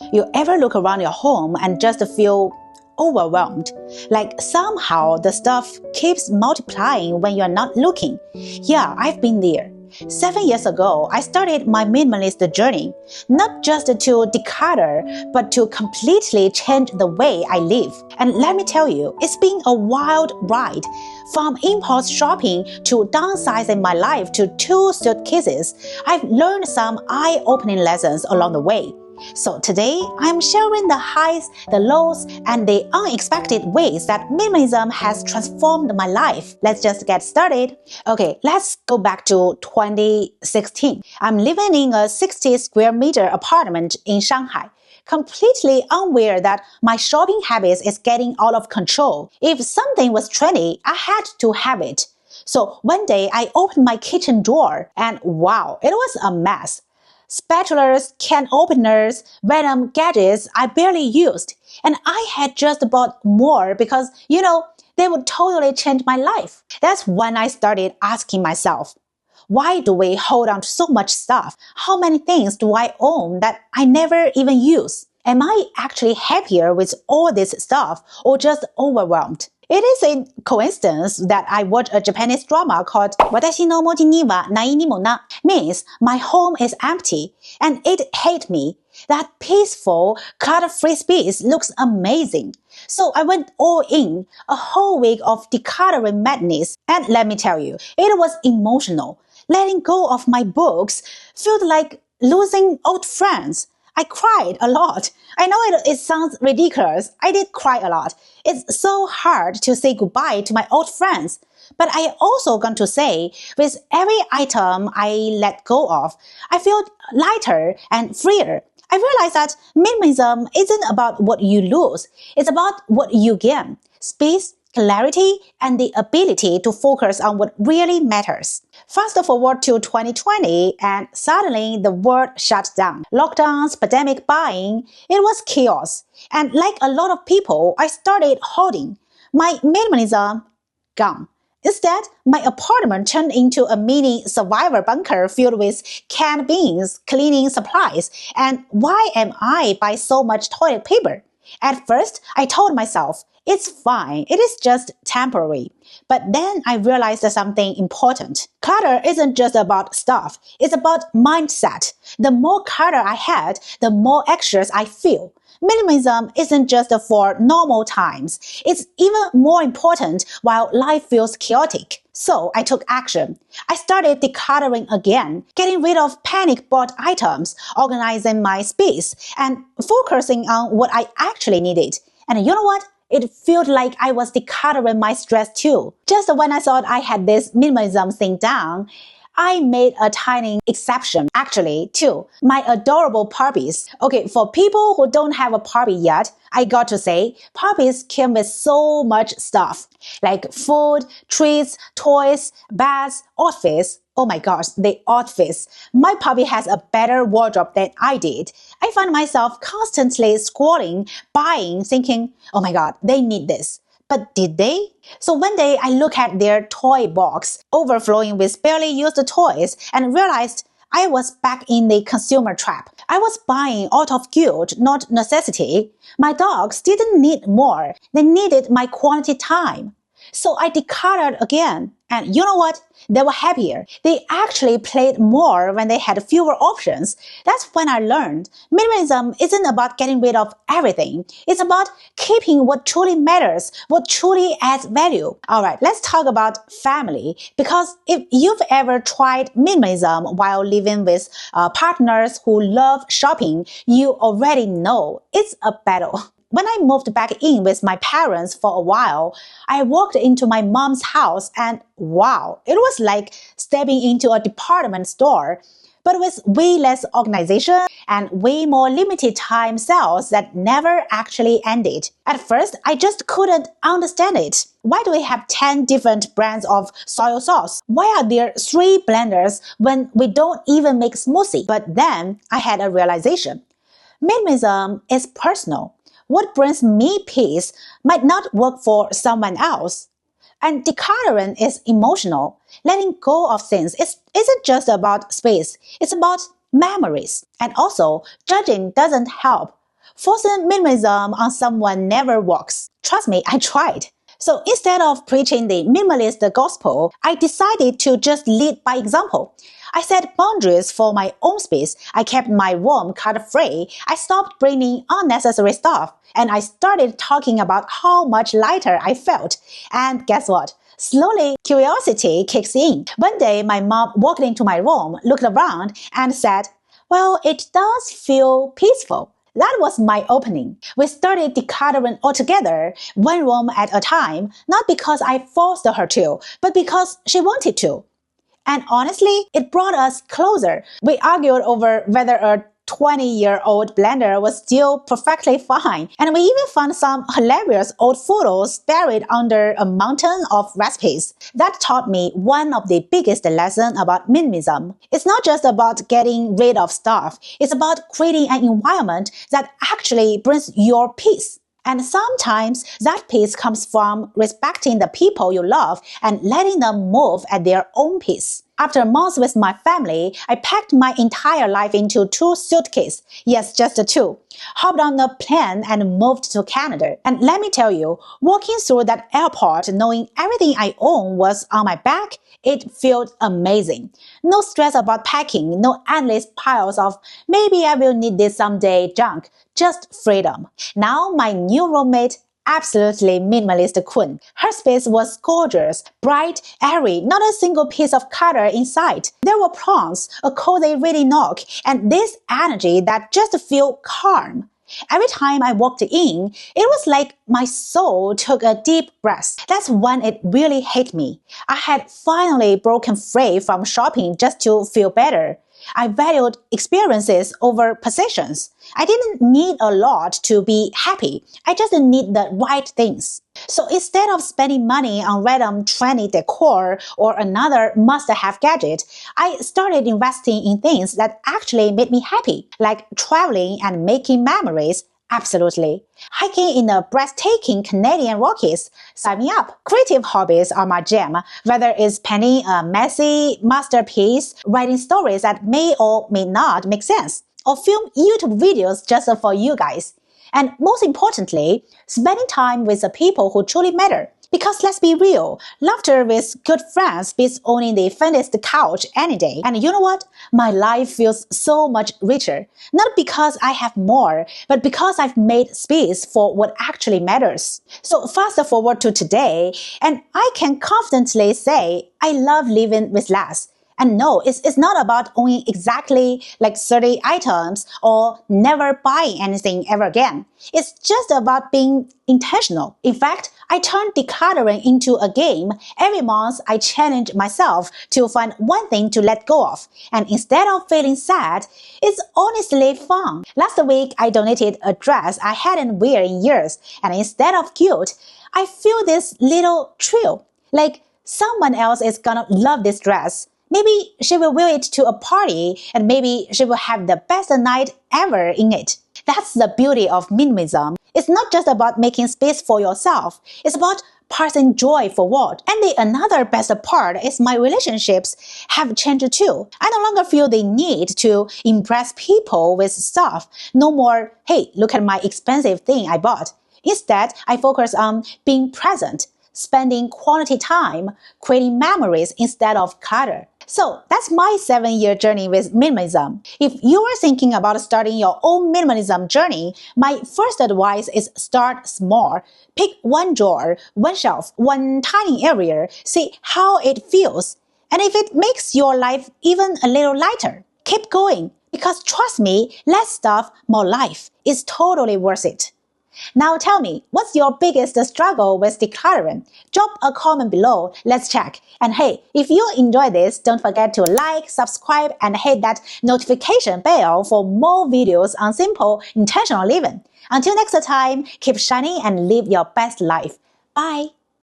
You ever look around your home and just feel overwhelmed? Like somehow the stuff keeps multiplying when you're not looking. Yeah, I've been there. 7 years ago, I started my minimalist journey, not just to declutter, but to completely change the way I live. And let me tell you, it's been a wild ride. From impulse shopping to downsizing my life to 2 suitcases, I've learned some eye-opening lessons along the way. So today, I'm sharing the highs, the lows, and the unexpected ways that minimalism has transformed my life. Let's just get started. Okay, let's go back to 2016. I'm living in a 60 square meter apartment in Shanghai, completely unaware that my shopping habits is getting out of control. If something was trendy, I had to have it. So one day, I opened my kitchen drawer, and wow, it was a mess. Spatulas, can openers, random gadgets I barely used. And I had just bought more because, they would totally change my life. That's when I started asking myself, why do we hold on to so much stuff? How many things do I own that I never even use? Am I actually happier with all this stuff or just overwhelmed? It is a coincidence that I watched a Japanese drama called Watashi no moji ni wa nai ni mo na, means my home is empty, and it hit me. That peaceful, clutter-free space looks amazing. So I went all in, a whole week of decluttering madness, and let me tell you, it was emotional. Letting go of my books felt like losing old friends. I cried a lot. I know it sounds ridiculous. I did cry a lot. It's so hard to say goodbye to my old friends. But I also got to say, with every item I let go of, I feel lighter and freer. I realized that minimalism isn't about what you lose. It's about what you gain. Space, clarity, and the ability to focus on what really matters. Fast forward to 2020, and suddenly the world shut down. Lockdowns, pandemic buying, it was chaos. And like a lot of people, I started hoarding. My minimalism, gone. Instead, my apartment turned into a mini survivor bunker filled with canned beans, cleaning supplies, and why am I buying so much toilet paper? At first, I told myself, it's fine, it is just temporary. But then I realized something important. Clutter isn't just about stuff, it's about mindset. The more clutter I had, the more anxious I feel. Minimalism isn't just for normal times. It's even more important while life feels chaotic. So I took action. I started decluttering again, getting rid of panic-bought items, organizing my space, and focusing on what I actually needed. And you know what? It felt like I was decluttering my stress too. Just when I thought I had this minimalism thing down, I made a tiny exception, actually, too. My adorable puppies. Okay, for people who don't have a puppy yet, I got to say, puppies came with so much stuff. Like food, treats, toys, baths, outfits. Oh my gosh, the outfits. My puppy has a better wardrobe than I did. I found myself constantly scrolling, buying, thinking, oh my god, they need this. But did they? So one day I looked at their toy box, overflowing with barely used toys, and realized I was back in the consumer trap. I was buying out of guilt, not necessity. My dogs didn't need more. They needed my quality time. So I decluttered again. And you know what? They were happier. They actually played more when they had fewer options. That's when I learned minimalism isn't about getting rid of everything. It's about keeping what truly matters, what truly adds value. Alright, let's talk about family. Because if you've ever tried minimalism while living with partners who love shopping, you already know it's a battle. When I moved back in with my parents for a while, I walked into my mom's house and wow, it was like stepping into a department store, but with way less organization and way more limited time sales that never actually ended. At first, I just couldn't understand it. Why do we have 10 different brands of soy sauce? Why are there 3 blenders when we don't even make smoothie? But then I had a realization. Minimalism is personal. What brings me peace might not work for someone else. And decluttering is emotional. Letting go of things isn't just about space. It's about memories. And also, judging doesn't help. Forcing minimalism on someone never works. Trust me, I tried. So instead of preaching the minimalist gospel, I decided to just lead by example. I set boundaries for my own space. I kept my room clutter-free. I stopped bringing unnecessary stuff. And I started talking about how much lighter I felt. And guess what? Slowly, curiosity kicks in. One day, my mom walked into my room, looked around, and said, "Well, it does feel peaceful." That was my opening. We started decluttering altogether, one room at a time, not because I forced her to, but because she wanted to. And honestly, it brought us closer. We argued over whether a 20-year-old blender was still perfectly fine. And we even found some hilarious old photos buried under a mountain of recipes. That taught me one of the biggest lessons about minimalism. It's not just about getting rid of stuff. It's about creating an environment that actually brings your peace. And sometimes that peace comes from respecting the people you love and letting them move at their own pace. After months with my family, I packed my entire life into 2 suitcases. Yes, just 2. Hopped on a plane and moved to Canada. And let me tell you, walking through that airport knowing everything I own was on my back, it felt amazing. No stress about packing, no endless piles of maybe I will need this someday junk. Just freedom. Now my new roommate, absolutely minimalist queen. Her space was gorgeous, bright, airy, not a single piece of clutter in sight. There were plants, a cozy reading nook, and this energy that just felt calm. Every time I walked in, it was like my soul took a deep breath. That's when it really hit me. I had finally broken free from shopping just to feel better. I valued experiences over possessions. I didn't need a lot to be happy. I just need the right things. So instead of spending money on random trendy decor or another must-have gadget, I started investing in things that actually made me happy, like traveling and making memories. Absolutely. Hiking in the breathtaking Canadian Rockies. Sign me up. Creative hobbies are my jam, whether it's painting a messy masterpiece, writing stories that may or may not make sense, or film YouTube videos just for you guys. And most importantly, spending time with the people who truly matter. Because let's be real, laughter with good friends beats owning the finest couch any day. And you know what? My life feels so much richer. Not because I have more, but because I've made space for what actually matters. So fast forward to today, and I can confidently say I love living with less. And no, it's not about owning exactly like 30 items or never buying anything ever again. It's just about being intentional. In fact, I turned decluttering into a game. Every month, I challenge myself to find one thing to let go of. And instead of feeling sad, it's honestly fun. Last week, I donated a dress I hadn't worn in years. And instead of guilt, I feel this little thrill. Like someone else is gonna love this dress. Maybe she will wear it to a party, and maybe she will have the best night ever in it. That's the beauty of minimalism. It's not just about making space for yourself. It's about passing joy forward. And the another best part is my relationships have changed too. I no longer feel the need to impress people with stuff. No more, hey, look at my expensive thing I bought. Instead, I focus on being present, spending quality time, creating memories instead of clutter. So that's my 7-year journey with minimalism. If you are thinking about starting your own minimalism journey, my first advice is start small. Pick one drawer, one shelf, one tiny area, see how it feels. And if it makes your life even a little lighter, keep going. Because trust me, less stuff, more life is totally worth it. Now tell me, what's your biggest struggle with decluttering? Drop a comment below, let's check. And hey, if you enjoy this, don't forget to like, subscribe, and hit that notification bell for more videos on simple, intentional living. Until next time, keep shining and live your best life. Bye!